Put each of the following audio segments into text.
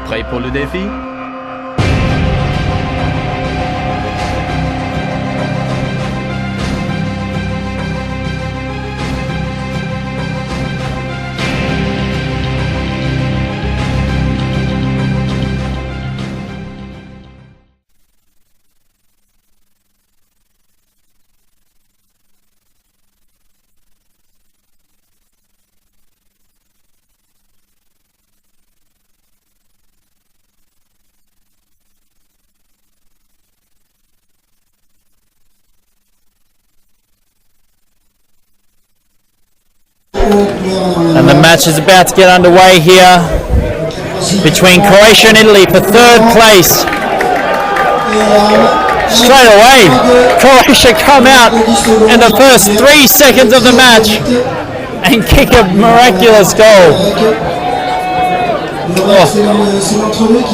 Prêt pour le défi? And the match is about to get underway here between Croatia and Italy for third place. Straight away, Croatia come out in the first 3 seconds of the match and kick a miraculous goal. Oh,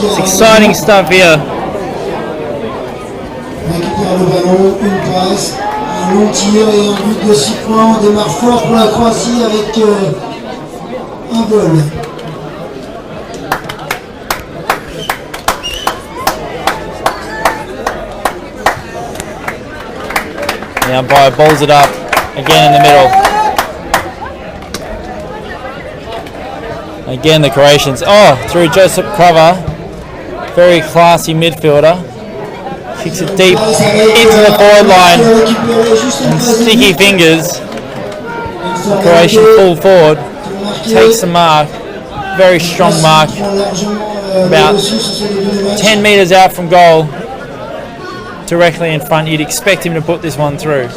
it's exciting stuff here. Un long tir et un but de 6 points. On démarre fort pour la Croatie avec un goal. The umpire balls it up again in the middle. Again the Croatians. Oh, through Josip Krava. Very classy midfielder. Kicks it deep into the forward line and sticky fingers. Croatian full forward takes the mark, very strong mark, about 10 metres out from goal, directly in front. You'd expect him to put this one through.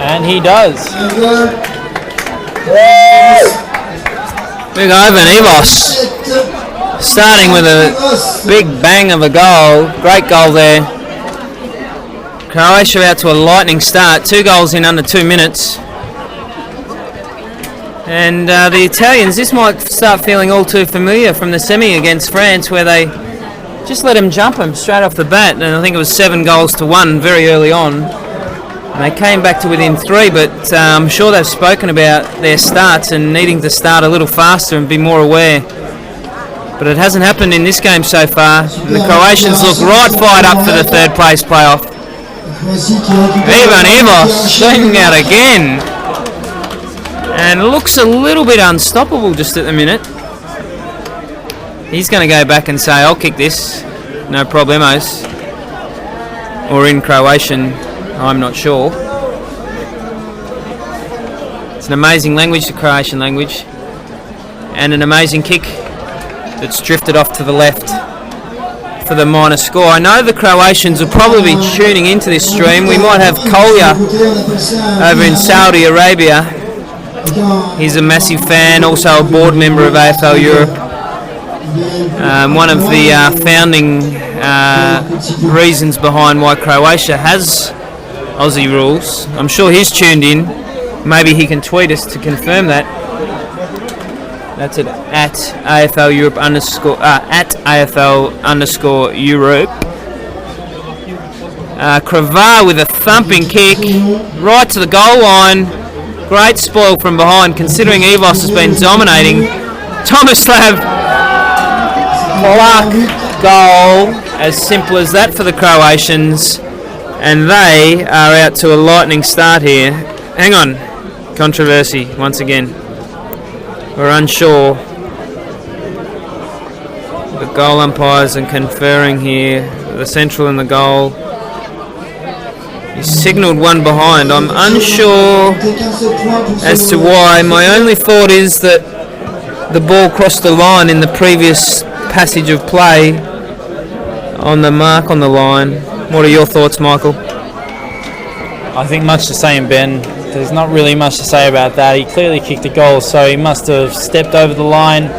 And he does. Big Ivan Evos starting with a big bang of a goal. Great goal there. Croatia out to a lightning start. 2 goals in under 2 minutes. And the Italians, this might start feeling all too familiar from the semi against France, where they just let them jump them straight off the bat. And I think it was 7 goals to 1 very early on. And they came back to within 3, but I'm sure they've spoken about their starts and needing to start a little faster and be more aware. But it hasn't happened in this game so far. And the Croatians look right fired up for the third place playoff. Ivan Evos shooting out again. And looks a little bit unstoppable just at the minute. He's going to go back and say, I'll kick this. No problemos. Or in Croatian, I'm not sure. It's an amazing language, the Croatian language, and an amazing kick that's drifted off to the left for the minor score. I know the Croatians will probably be tuning into this stream. We might have Kolja over in Saudi Arabia. He's a massive fan, also a board member of AFL Europe. One of the founding reasons behind why Croatia has Aussie rules. I'm sure he's tuned in. Maybe he can tweet us to confirm that. That's it at AFL Europe at AFL Europe. Krava with a thumping kick right to the goal line. Great spoil from behind, considering Evos has been dominating. Tomislav Clark goal, as simple as that for the Croatians. And they are out to a lightning start here. Hang on. Controversy once again. We're unsure. The goal umpires are conferring here. The central and the goal. He signalled one behind. I'm unsure as to why. My only thought is that the ball crossed the line in the previous passage of play on the mark on the line. What are your thoughts, Michael? I think much the same, Ben. There's not really much to say about that. He clearly kicked a goal, so he must have stepped over the line,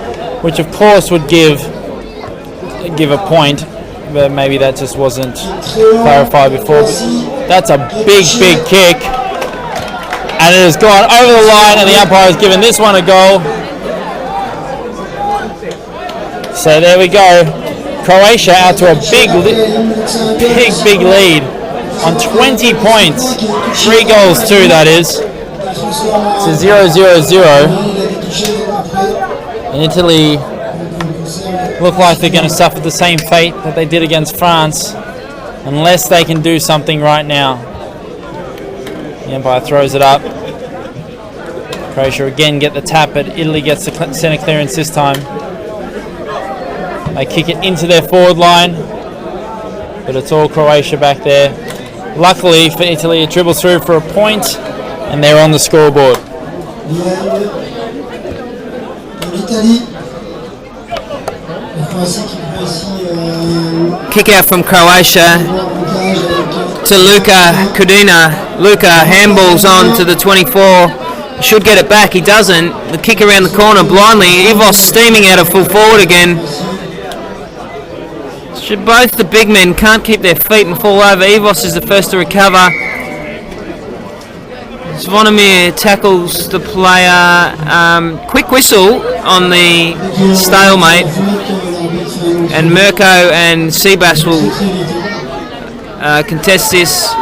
which of course would give a point, but maybe that just wasn't clarified before. But that's a big kick, and it has gone over the line, and the umpire has given this one a goal. So there we go. Croatia out to a big lead on 20 points. 3 goals, 2 that is. to 0-0-0, and Italy look like they're going to suffer the same fate that they did against France unless they can do something right now. The Empire throws it up. Croatia again get the tap, but Italy gets the centre clearance this time. They kick it into their forward line, but it's all Croatia back there. Luckily for Italy, it dribbles through for a point, and they're on the scoreboard. Kick out from Croatia to Luka Kudina. Luka handballs on to the 24. Should get it back. He doesn't. The kick around the corner blindly. Ivos steaming out of full forward again. Both the big men can't keep their feet and fall over. Ivos is the first to recover. Zvonimir tackles the player. Quick whistle on the stalemate. And Mirko and Seabass will contest this.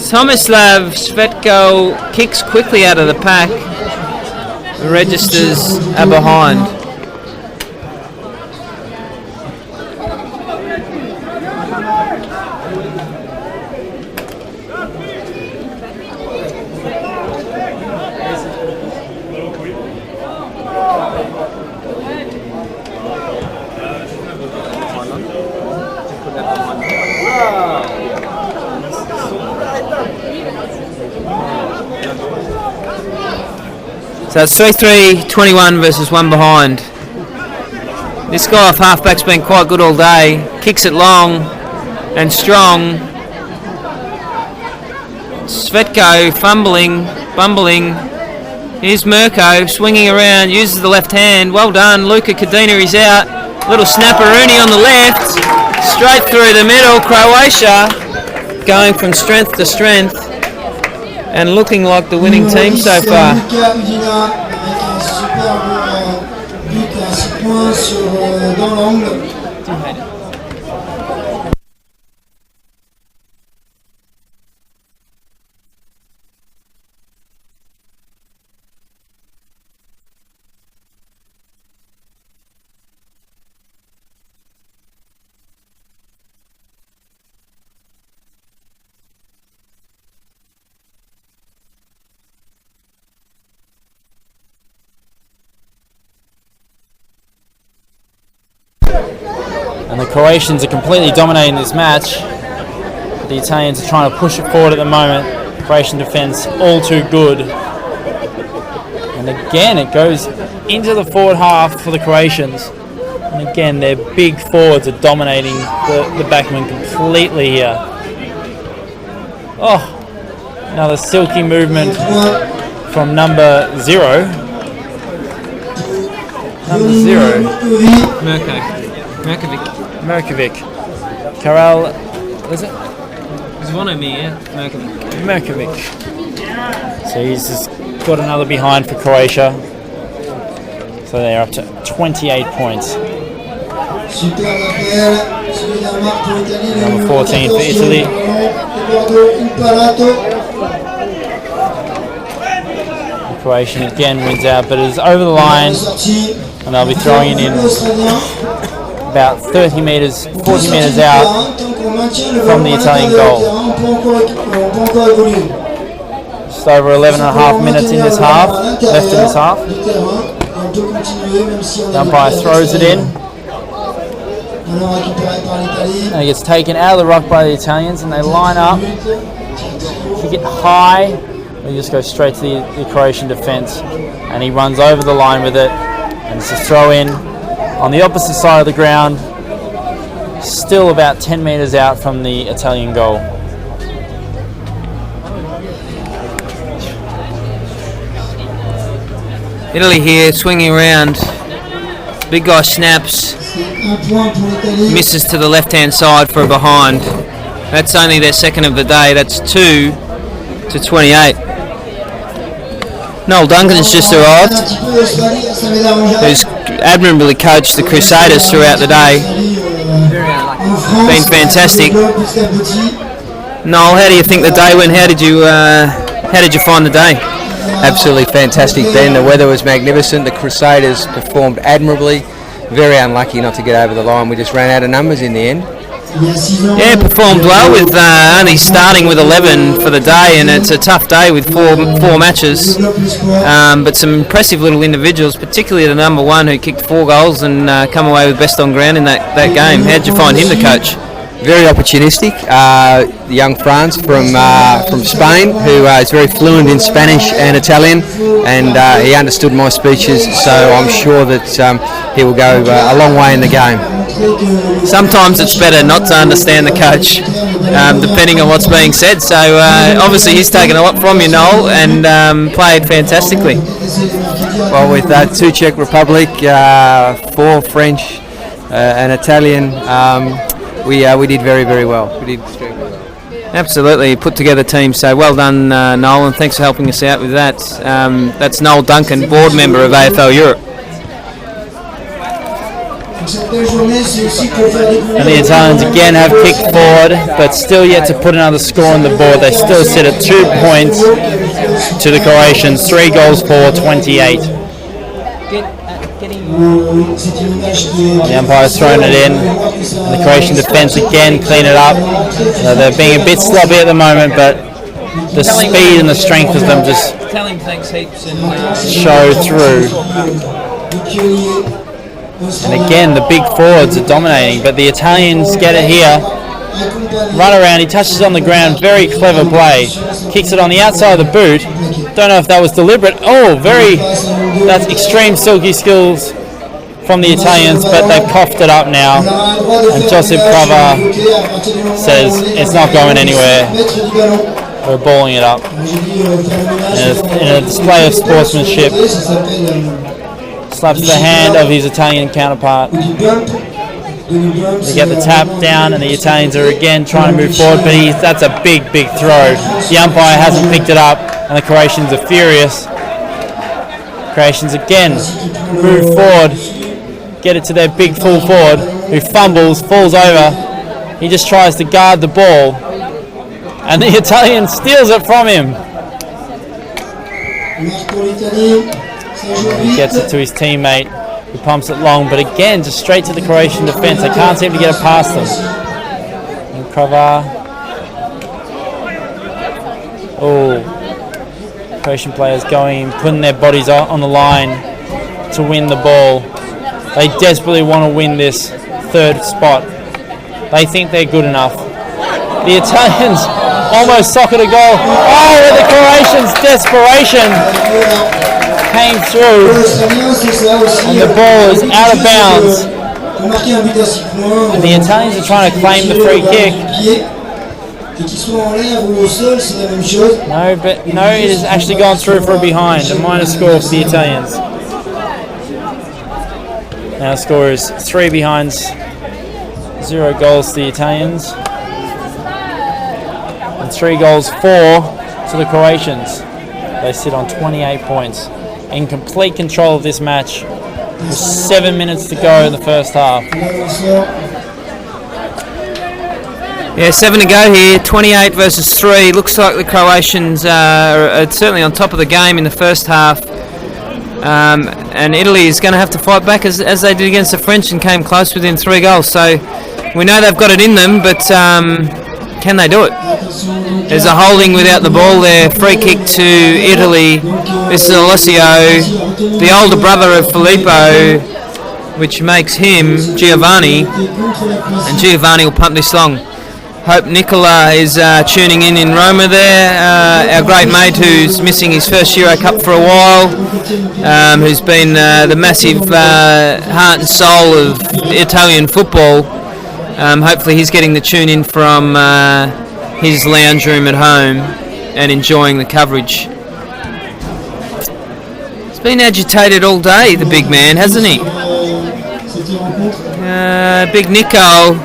Tomislav Svetko kicks quickly out of the pack. The registers are behind. So it's 3-3-21 versus one behind. This guy off halfback's been quite good all day. Kicks it long and strong. Svetko bumbling. Here's Mirko swinging around, uses the left hand. Well done, Luka Kudina is out. Little snapperoonie on the left. Straight through the middle. Croatia going from strength to strength and looking like the winning team so far. And the Croatians are completely dominating this match. The Italians are trying to push it forward at the moment. Croatian defence all too good. And again it goes into the forward half for the Croatians. And again their big forwards are dominating the backmen completely here. Oh, another silky movement from number 0. Number 0. Merkovic. Karel, is it? Zvonimir Merkovic. So he's just got another behind for Croatia. So they're up to 28 points. Number 14 for Italy. The Croatian again wins out, but is over the line, and they'll be throwing it in about 40 metres out from the Italian goal. Just over 11.5 minutes in this half, left in this half. The umpire throws it in, and it gets taken out of the ruck by the Italians, and they line up, kick it high, and just go straight to the Croatian defence, and he runs over the line with it, and it's a throw in on the opposite side of the ground, still about 10 metres out from the Italian goal. Italy here swinging around. Big guy snaps, misses to the left hand side for a behind. That's only their second of the day. That's 2-28. Noel Duncan's just arrived, who's admirably coached the Crusaders throughout the day. Been fantastic. Noel, how do you think the day went? How did you How did you find the day? Absolutely fantastic, Ben. The weather was magnificent. The Crusaders performed admirably. Very unlucky not to get over the line. We just ran out of numbers in the end. Yeah, performed well with only starting with 11 for the day, and it's a tough day with four matches. But some impressive little individuals, particularly the number one who kicked 4 goals and come away with best on ground in that game. How did you find him, the coach? Very opportunistic. The young Franz from Spain, who is very fluent in Spanish and Italian, and he understood my speeches, so I'm sure that he will go a long way in the game. Sometimes it's better not to understand the coach, depending on what's being said. So obviously he's taken a lot from you, Noel, and played fantastically. Well, with 2 Czech Republic, 4 French, and Italian, we did very, very well. We did extremely well. Absolutely, put together team. So well done, Noel, and thanks for helping us out with that. That's Noel Duncan, board member of AFL Europe. And the Italians again have kicked forward, but still yet to put another score on the board. They still sit at 2 points to the Croatians, 3 goals for 28. The umpire's thrown it in. And the Croatian defence again clean it up. They're being a bit sloppy at the moment, but the speed and the strength of them just show through. And again, the big forwards are dominating, but the Italians get it here. Run around, he touches on the ground, very clever play. Kicks it on the outside of the boot. Don't know if that was deliberate. That's extreme silky skills from the Italians, but they've coughed it up now. And Josip Krava says it's not going anywhere. We're balling it up. In a display of sportsmanship, slaps the hand of his Italian counterpart. They get the tap down, and the Italians are again trying to move forward, but that's a big throw. The umpire hasn't picked it up, and the Croatians are furious. Croatians again move forward, get it to their big full forward, who fumbles, falls over. He just tries to guard the ball, and the Italian steals it from him. He gets it to his teammate, who pumps it long, but again, just straight to the Croatian defence. They can't seem to get it past them. And Krava. Croatian players going, putting their bodies on the line to win the ball. They desperately want to win this 3rd spot. They think they're good enough. The Italians almost socket a goal. With the Croatians' desperation came through, and the ball is out of bounds. And the Italians are trying to claim the free kick. No, it has actually gone through for a behind. A minus score for the Italians. Now the score is 3 behinds, 0 goals to the Italians, and 3 goals, 4 to the Croatians. They sit on 28 points. In complete control of this match, with 7 minutes to go in the first half. Yeah, 7 to go here, 28 versus 3. Looks like the Croatians are certainly on top of the game in the first half. And Italy is going to have to fight back as they did against the French and came close within 3 goals. So we know they've got it in them, but can they do it? There's a holding without the ball there. Free kick to Italy. This is Alessio, the older brother of Filippo, which makes him Giovanni. And Giovanni will punt this long. Hope Nicola is tuning in Roma there. Our great mate who's missing his first Euro Cup for a while, who's been the massive heart and soul of Italian football. Hopefully he's getting the tune in from his lounge room at home and enjoying the coverage. He's been agitated all day, the big man, hasn't he? Big Nico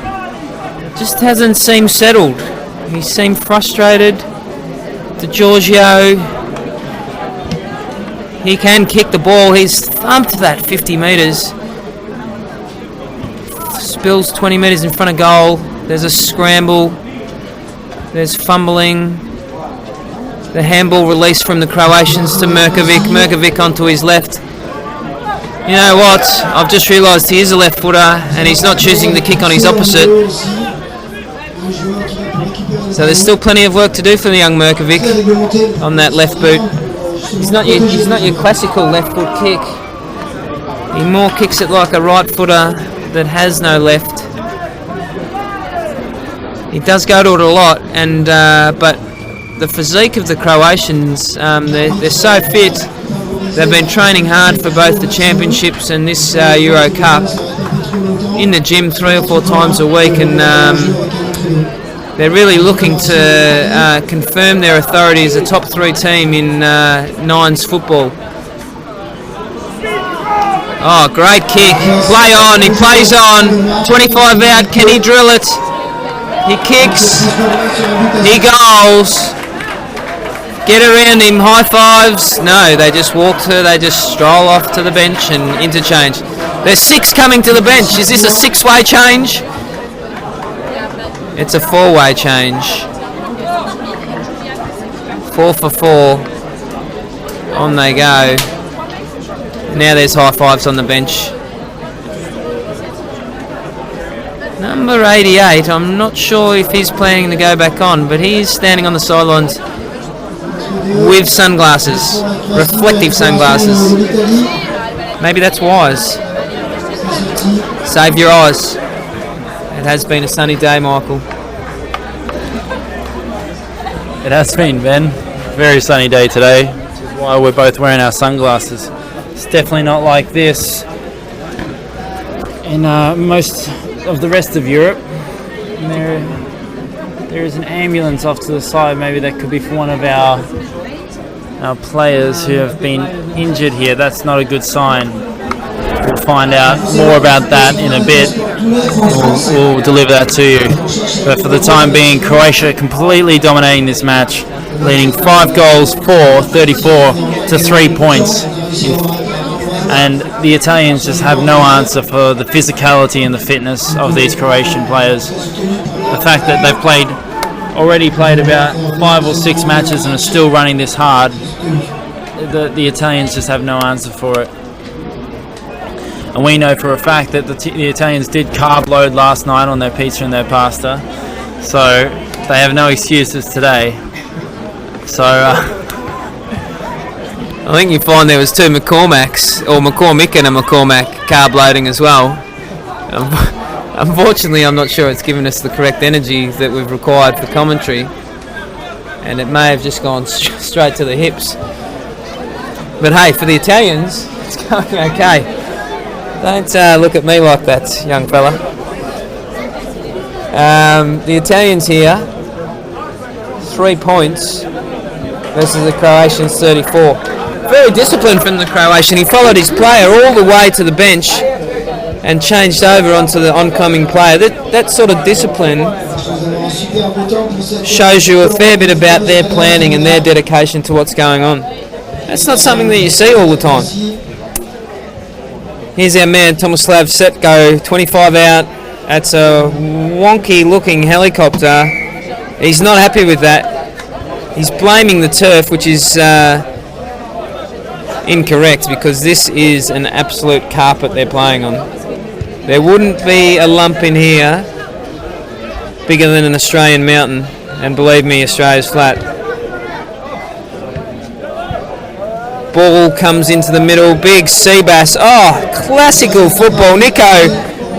just hasn't seemed settled. He seemed frustrated. De Giorgio, he can kick the ball. He's thumped that 50 metres. Spills 20 metres in front of goal. There's a scramble. There's fumbling. The handball release from the Croatians to Merkovic. Merkovic onto his left. You know what? I've just realised he is a left footer and he's not choosing the kick on his opposite. So there's still plenty of work to do for the young Merkovic on that left boot. He's not your classical left foot kick. He more kicks it like a right footer that has no left. He does go to it a lot, and but the physique of the Croatians, they're so fit. They've been training hard for both the championships and this Euro Cup in the gym 3 or 4 times a week, and they're really looking to confirm their authority as a top 3 team in Nines football. Oh, great kick. Play on, he plays on. 25 out, can he drill it? He kicks, he goals. Get around him, high fives. No, they just walk to, they just stroll off to the bench and interchange. There's 6 coming to the bench. Is this a 6-way change? It's a 4-way change. 4 for 4. On they go. Now there's high fives on the bench. Number 88, I'm not sure if he's planning to go back on, but he's standing on the sidelines with sunglasses, reflective sunglasses. Maybe that's wise. Save your eyes. It has been a sunny day, Michael. It has been, Ben. Very sunny day today, which is why we're both wearing our sunglasses. It's definitely not like this in most of the rest of Europe. And there is an ambulance off to the side. Maybe that could be for one of our players who have been injured here. That's not a good sign. We'll find out more about that in a bit. We'll deliver that to you. But for the time being, Croatia completely dominating this match, leading 5 goals for 34 to 3 points. And the Italians just have no answer for the physicality and the fitness of these Croatian players. The fact that they've already played about 5 or 6 matches and are still running this hard, the Italians just have no answer for it. And we know for a fact that the Italians did carb load last night on their pizza and their pasta, so they have no excuses today. So I think you find there was 2 McCormacks, or McCormick and a McCormack carb loading as well. Unfortunately, I'm not sure it's given us the correct energy that we've required for commentary, and it may have just gone straight to the hips. But hey, for the Italians, it's going okay. Don't look at me like that, young fella. The Italians here, 3 points versus the Croatians 34. Very disciplined from the Croatian. He followed his player all the way to the bench and changed over onto the oncoming player. That sort of discipline shows you a fair bit about their planning and their dedication to what's going on. That's not something that you see all the time. Here's our man Tomislav Setko, 25 out. That's a wonky looking helicopter. He's not happy with that. He's blaming the turf, which is incorrect, because this is an absolute carpet they're playing on. There wouldn't be a lump in here bigger than an Australian mountain, and believe me, Australia's flat. Ball comes into the middle, big Seabass. Oh, classical football. Nico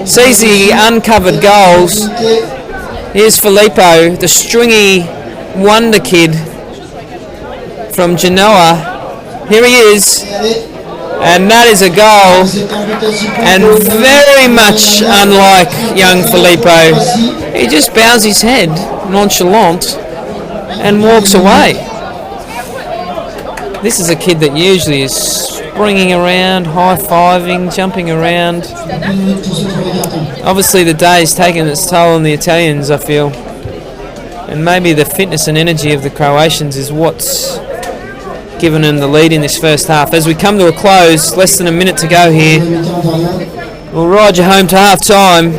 sees the uncovered goals. Here's Filippo, the stringy wonder kid from Genoa. Here he is, and that is a goal, and very much unlike young Filippo. He just bows his head, nonchalant, and walks away. This is a kid that usually is springing around, high-fiving, jumping around. Obviously the day's taken its toll on the Italians, I feel. And maybe the fitness and energy of the Croatians is what's given them the lead in this first half. As we come to a close, less than a minute to go here, we'll ride you home to half-time.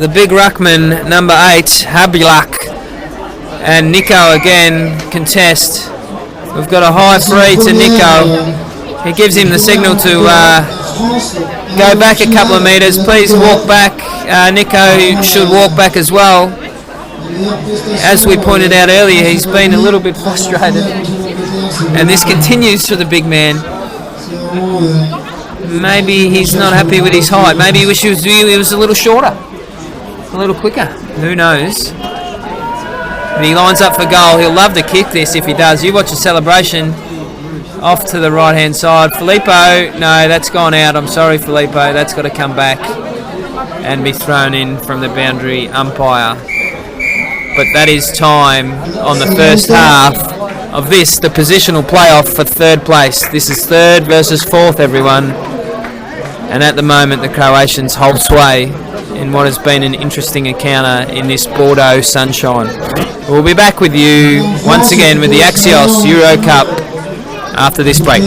The big ruckman, number 8, Habilak, And Nico again contest. We've got a high free to Nico. He gives him the signal to go back a couple of metres. Please walk back. Nico should walk back as well. As we pointed out earlier, he's been a little bit frustrated. And this continues for the big man. Maybe he's not happy with his height. Maybe he wishes he was a little shorter, a little quicker. Who knows? And he lines up for goal. He'll love to kick this if he does. You watch the celebration. Off to the right-hand side. Filippo, no, that's gone out. I'm sorry, Filippo. That's got to come back and be thrown in from the boundary umpire. But that is time on the first half of this, the positional playoff for third place. This is third versus fourth, everyone. And at the moment, the Croatians hold sway in what has been an interesting encounter in this Bordeaux sunshine. We'll be back with you once again with the Axios Euro Cup after this break.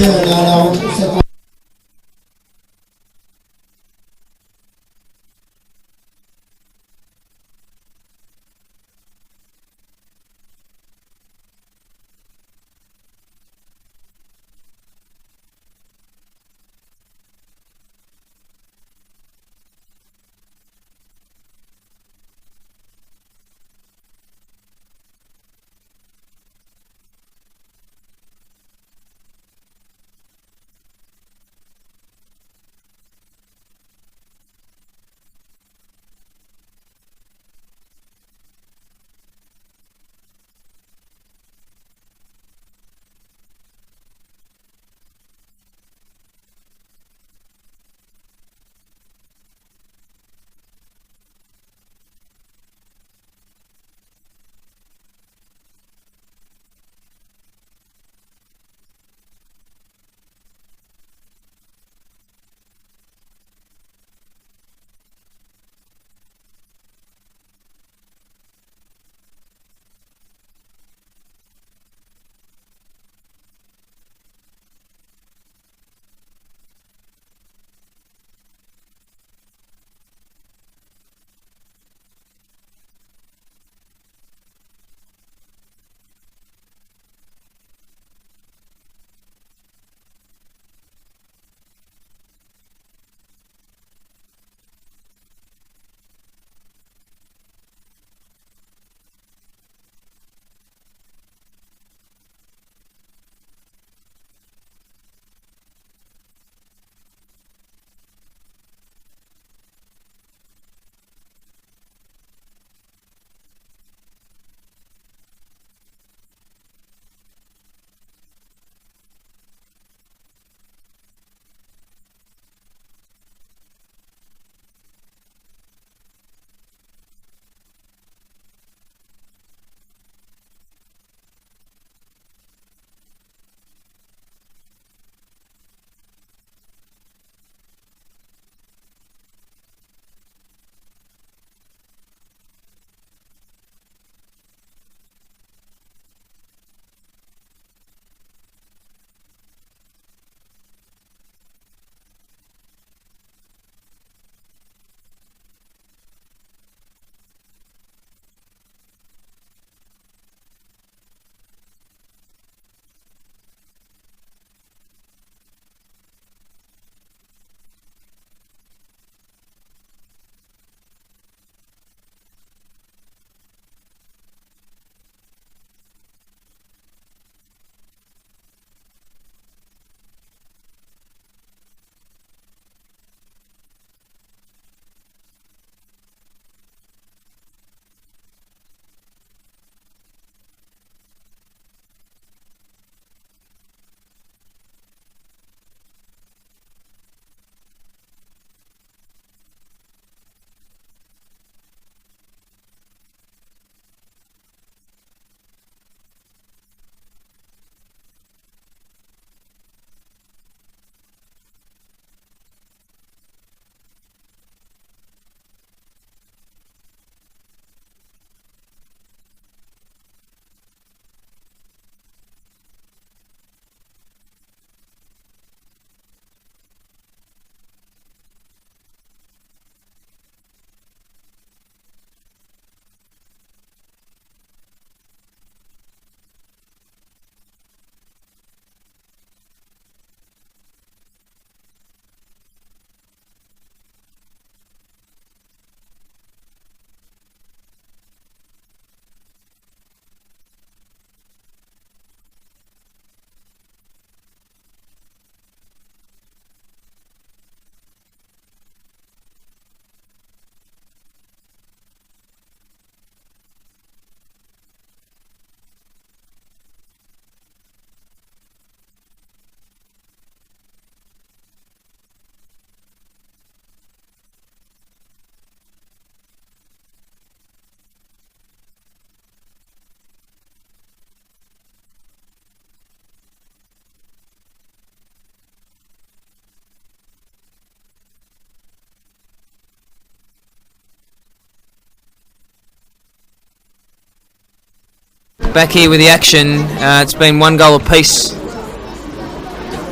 back here with the action. It's been 1 goal apiece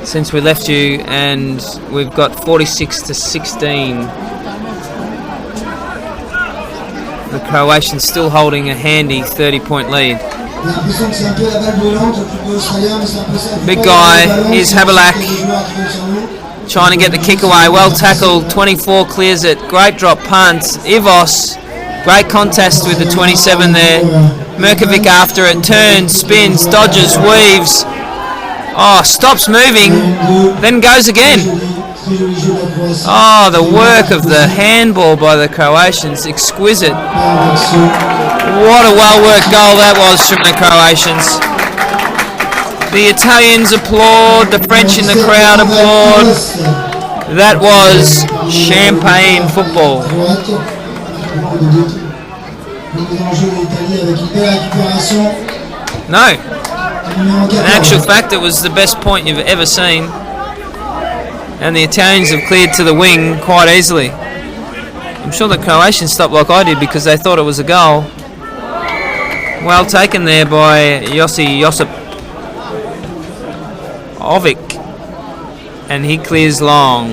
since we left you, and we've got 46-16. The Croatians still holding a handy 30-point lead. Big guy, here's Haberlak trying to get the kick away. Well tackled, 24 clears it. Great drop punt. Ivos, great contest with the 27 there. Merkovic after it, turns, spins, dodges, weaves. Oh, stops moving, then goes again. Oh, the work of the handball by the Croatians, exquisite. What a well-worked goal that was from the Croatians. The Italians applaud, the French in the crowd applaud. That was champagne football. No. In actual fact, it was the best point you've ever seen. And the Italians have cleared to the wing quite easily. I'm sure the Croatians stopped like I did because they thought it was a goal. Well taken there by Josip Ovic. And he clears long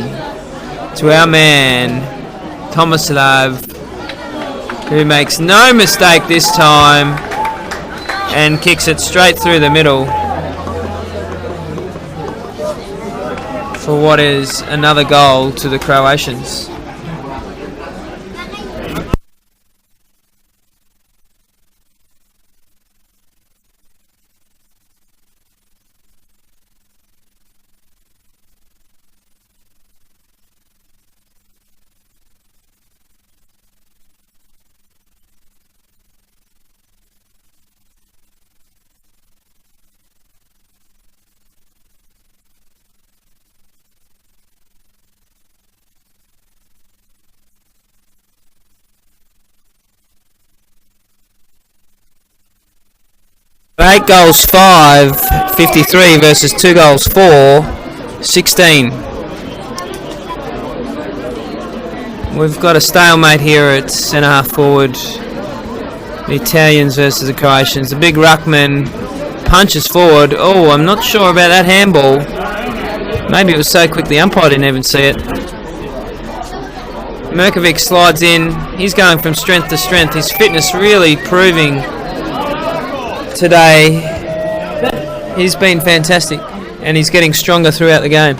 to our man, Tomislav, who makes no mistake this time and kicks it straight through the middle for what is another goal to the Croatians. Eight goals 5, 53 versus 2 goals 4, 16. We've got a stalemate here at centre half forward. The Italians versus the Croatians. The big ruckman punches forward. Oh, I'm not sure about that handball. Maybe it was so quick the umpire didn't even see it. Merkovic slides in. He's going from strength to strength. His fitness really proving today. He's been fantastic and he's getting stronger throughout the game.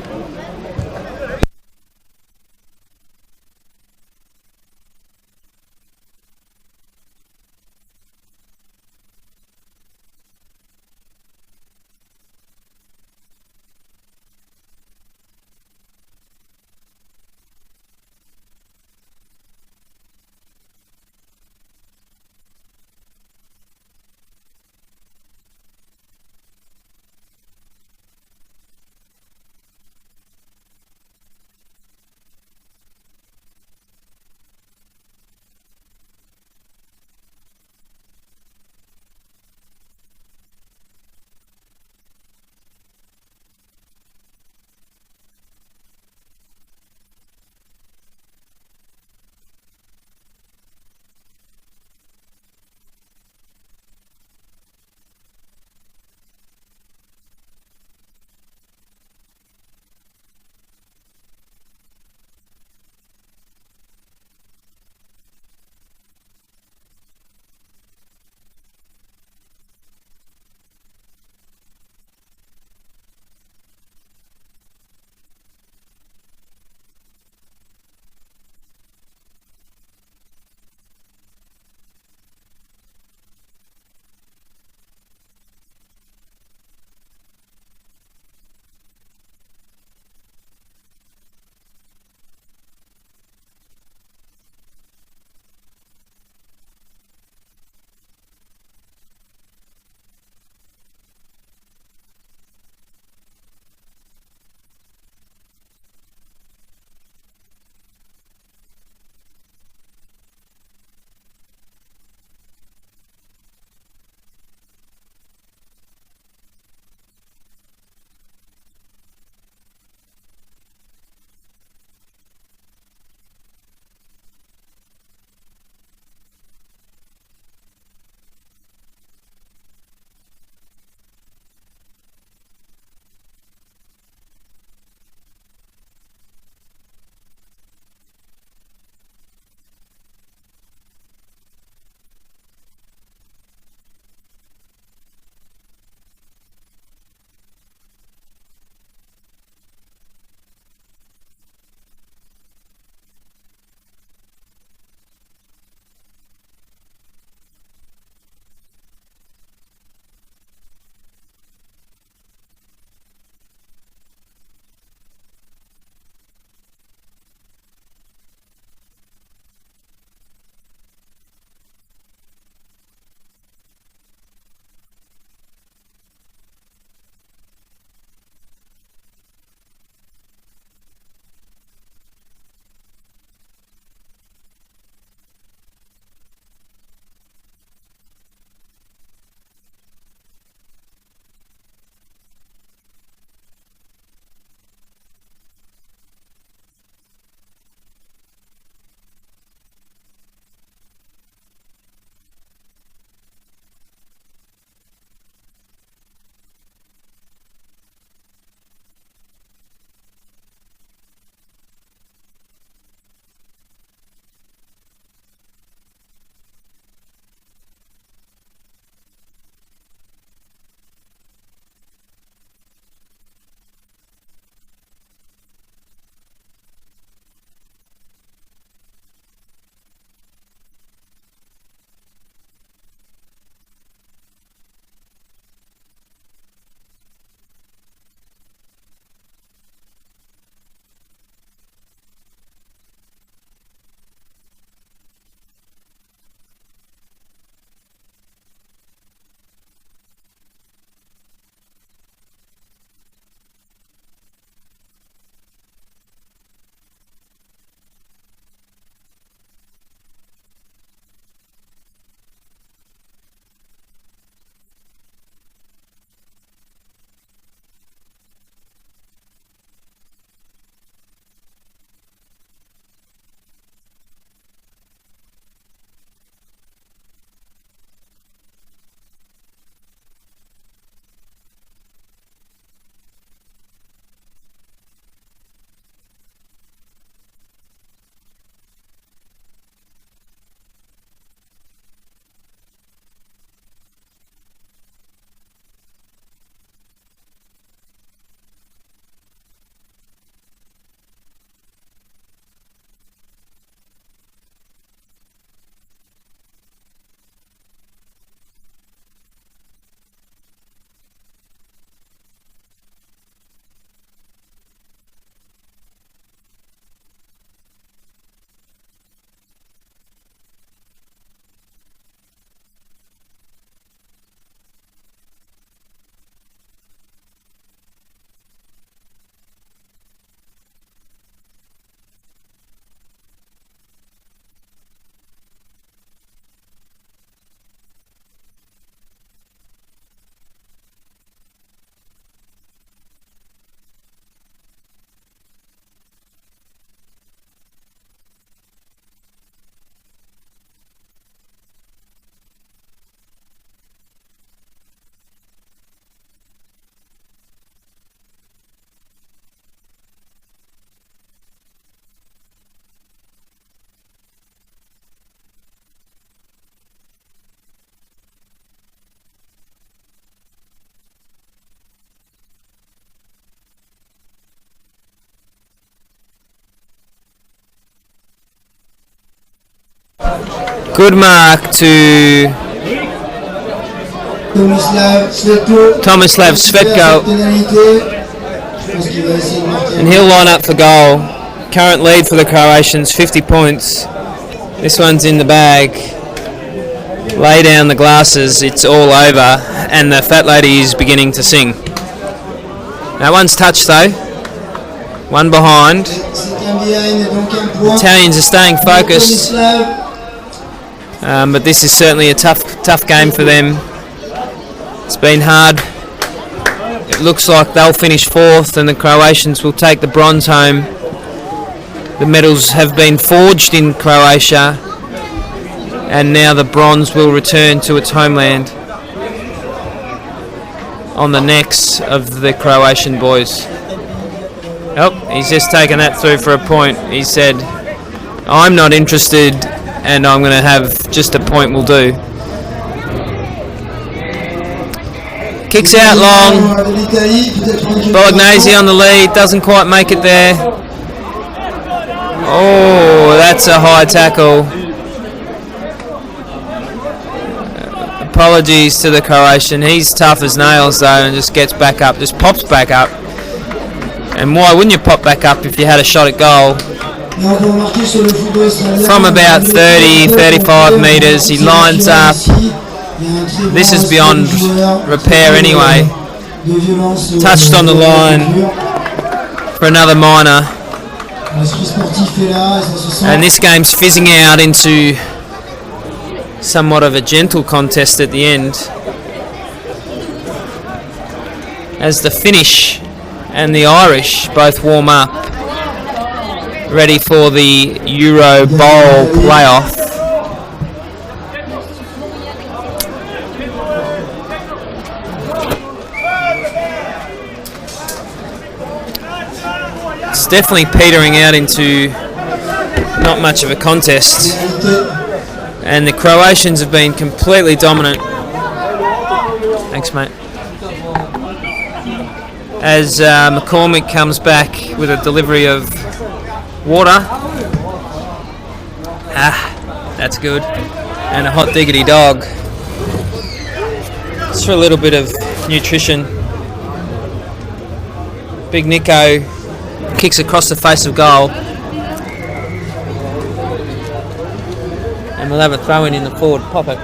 Good mark to Tomislav Svetko, and he'll line up for goal. Current lead for the Croatians, 50 points. This one's in the bag. Lay down the glasses, it's all over, and the fat lady is beginning to sing. That one's touched though. One behind. The Italians are staying focused, but this is certainly a tough game for them. It's been hard. It looks like they'll finish fourth and the Croatians will take the bronze home. The medals have been forged in Croatia, and now the bronze will return to its homeland on the necks of the Croatian boys. Oh, he's just taken that through for a point. He said, I'm not interested and I'm going to have just a point will do. Kicks out long. Bolognese on the lead, doesn't quite make it there. Oh, that's a high tackle. Apologies to the Croatian. He's tough as nails though, and just gets back up, just pops back up. And why wouldn't you pop back up if you had a shot at goal? From about 30-35 metres, he lines up. This is beyond repair anyway. Touched on the line for another minor. And this game's fizzing out into somewhat of a gentle contest at the end, as the Finnish and the Irish both warm up, ready for the Euro Bowl playoff. It's definitely petering out into not much of a contest, and the Croatians have been completely dominant. Thanks, mate. As McCormick comes back with a delivery of water. That's good. And a hot diggity dog. Just for a little bit of nutrition. Big Nico kicks across the face of goal. And we'll have a throw in the forward pocket.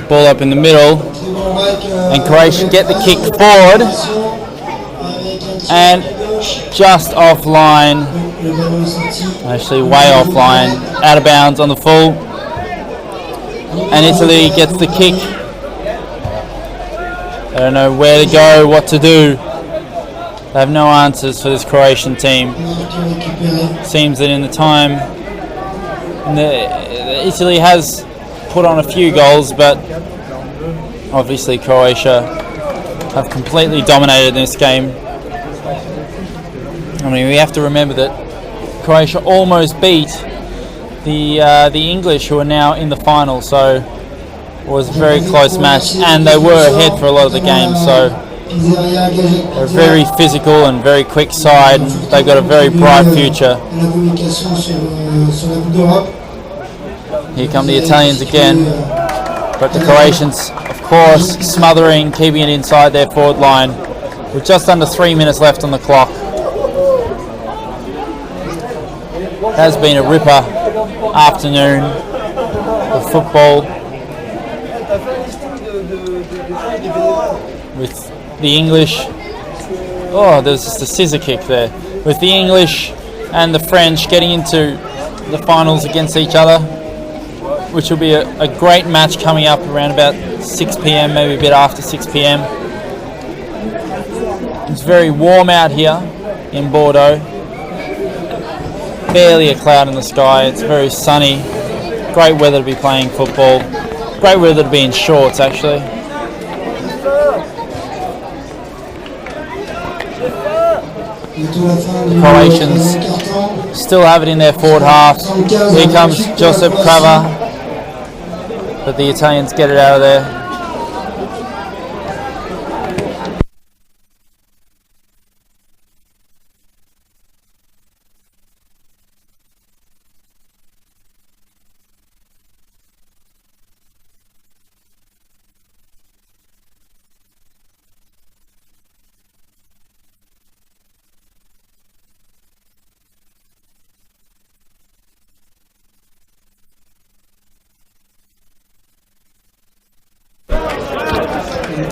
Ball up in the middle, and Croatia get the kick forward, and just offline, actually way offline, out of bounds on the full, and Italy gets the kick. They don't know where to go, what to do. They have no answers for this Croatian team. Seems that in the time, Italy has put on a few goals, but obviously Croatia have completely dominated this game. I mean, we have to remember that Croatia almost beat the English, who are now in the final, so it was a very close match, and they were ahead for a lot of the game, so they're a very physical and very quick side. They've got a very bright future. Here come the Italians again, but the Croatians, of course, smothering, keeping it inside their forward line with just under 3 minutes left on the clock. It has been a ripper afternoon of football. with the English. Oh, there's just a scissor kick there. With the English and the French getting into the finals against each other, which will be a great match coming up around about 6 p.m, maybe a bit after 6 p.m. It's very warm out here in Bordeaux. Barely a cloud in the sky. It's very sunny. Great weather to be playing football. Great weather to be in shorts, actually. The Croatians still have it in their forward half. Here comes Josip Krava, but the Italians get it out of there.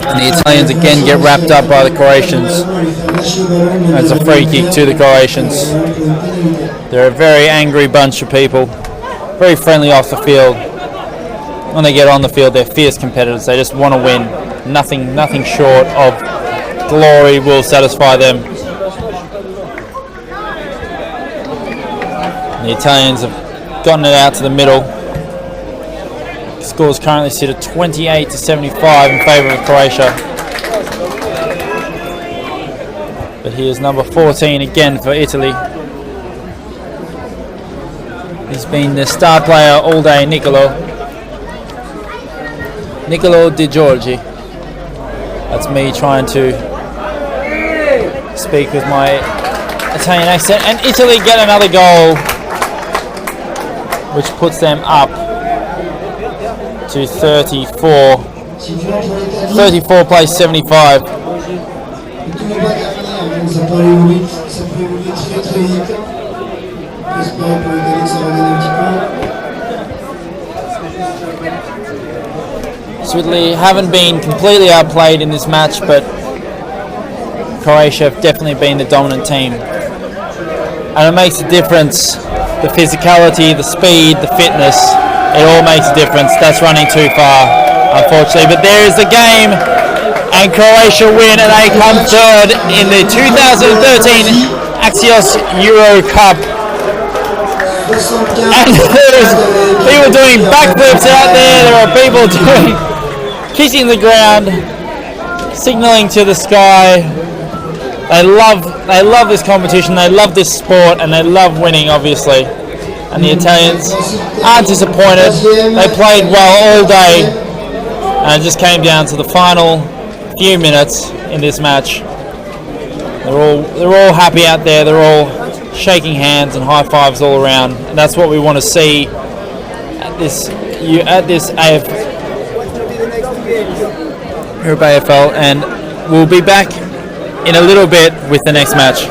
And the Italians again get wrapped up by the Croatians. That's a free kick to the Croatians. They're a very angry bunch of people, very friendly off the field. When they get on the field, they're fierce competitors. They just want to win. Nothing short of glory will satisfy them. The Italians have gotten it out to the middle. Scores currently sit at 28-75 in favour of Croatia. But here's number 14 again for Italy. He's been the star player all day, Nicolo Di Giorgi. That's me trying to speak with my Italian accent. And Italy get another goal, which puts them up to 34. 34 plays 75. Italy haven't been completely outplayed in this match, but Croatia have definitely been the dominant team. And it makes a difference. The physicality, the speed, the fitness, it all makes a difference. That's running too far, unfortunately. But there is the game, and Croatia win, and they come third in the 2013 Axios Euro Cup. And there's people doing backflips out there. There are people kissing the ground, signaling to the sky. They love this competition. They love this sport, and they love winning, obviously. And the Italians aren't disappointed. They played well all day, and it just came down to the final few minutes in this match. They're all happy out there. They're all shaking hands and high fives all around, and that's what we want to see at this AFL. And we'll be back in a little bit with the next match.